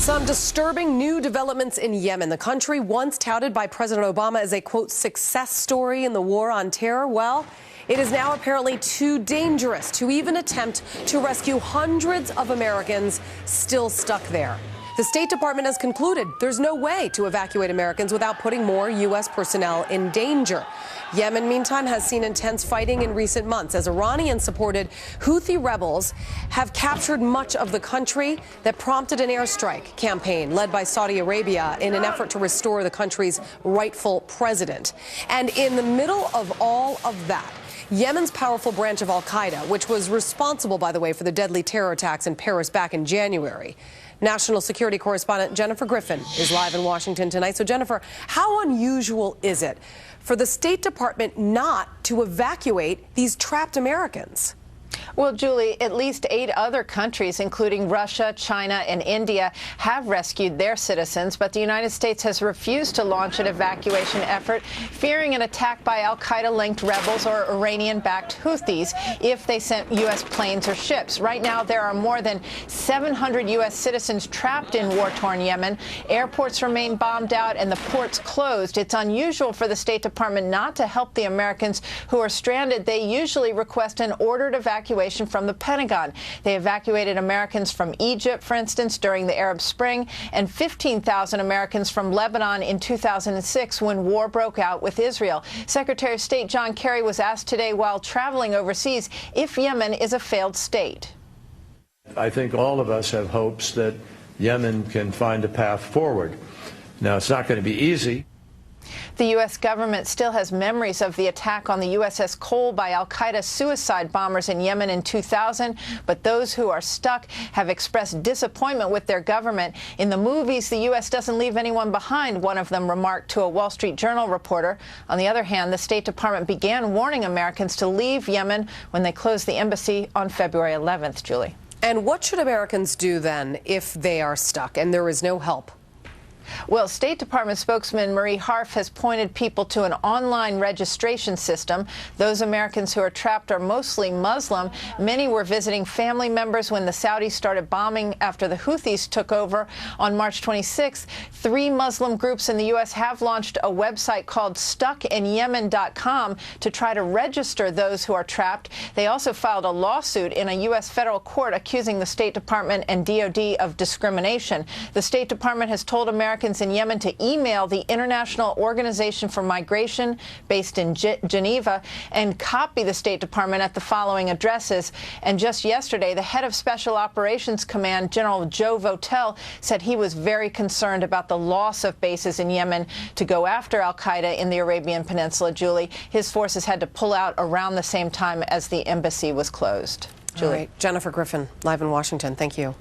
Some disturbing new developments in Yemen. The country once touted by President Obama as a, quote, success story in the war on terror. Well, it is now apparently too dangerous to even attempt to rescue hundreds of Americans still stuck there. The State Department has concluded there's no way to evacuate Americans without putting more U.S. personnel in danger. Yemen, meantime, has seen intense fighting in recent months as Iranian-supported Houthi rebels have captured much of the country that prompted an airstrike campaign led by Saudi Arabia in an effort to restore the country's rightful president. And in the middle of all of that, Yemen's powerful branch of al-Qaeda, which was responsible, by the way, for the deadly terror attacks in Paris back in January. National security correspondent Jennifer Griffin is live in Washington tonight. So, Jennifer, how unusual is it for the State Department not to evacuate these trapped Americans? Well, Julie, at least 8 other countries, including Russia, China, and India, have rescued their citizens, but the United States has refused to launch an evacuation effort, fearing an attack by al-Qaeda-linked rebels or Iranian-backed Houthis if they sent U.S. planes or ships. Right now, there are more than 700 U.S. citizens trapped in war-torn Yemen. Airports remain bombed out and the ports closed. It's unusual for the State Department not to help the Americans who are stranded. They usually request an ordered evacuation from the Pentagon. They evacuated Americans from Egypt, for instance, during the Arab Spring, and 15,000 Americans from Lebanon in 2006 when war broke out with Israel. Secretary of State John Kerry was asked today while traveling overseas if Yemen is a failed state. I think all of us have hopes that Yemen can find a path forward. Now, it's not going to be easy. The U.S. government still has memories of the attack on the USS Cole by al-Qaeda suicide bombers in Yemen in 2000, but those who are stuck have expressed disappointment with their government. In the movies, the U.S. doesn't leave anyone behind, one of them remarked to a Wall Street Journal reporter. On the other hand, the State Department began warning Americans to leave Yemen when they closed the embassy on February 11th, Julie. And what should Americans do then if they are stuck and there is no help? Well, State Department spokesman Marie Harf has pointed people to an online registration system. Those Americans who are trapped are mostly Muslim. Many were visiting family members when the Saudis started bombing after the Houthis took over on March 26th. 3 Muslim groups in the U.S. have launched a website called StuckInYemen.com to try to register those who are trapped. They also filed a lawsuit in a U.S. federal court accusing the State Department and DOD of discrimination. The State Department has told Americans in Yemen to email the International Organization for Migration based in Geneva and copy the State Department at the following addresses. And just yesterday, the head of Special Operations Command, General Joe Votel, said he was very concerned about the loss of bases in Yemen to go after al-Qaeda in the Arabian Peninsula. Julie, his forces had to pull out around the same time as the embassy was closed. Julie. All right. Jennifer Griffin, live in Washington. Thank you.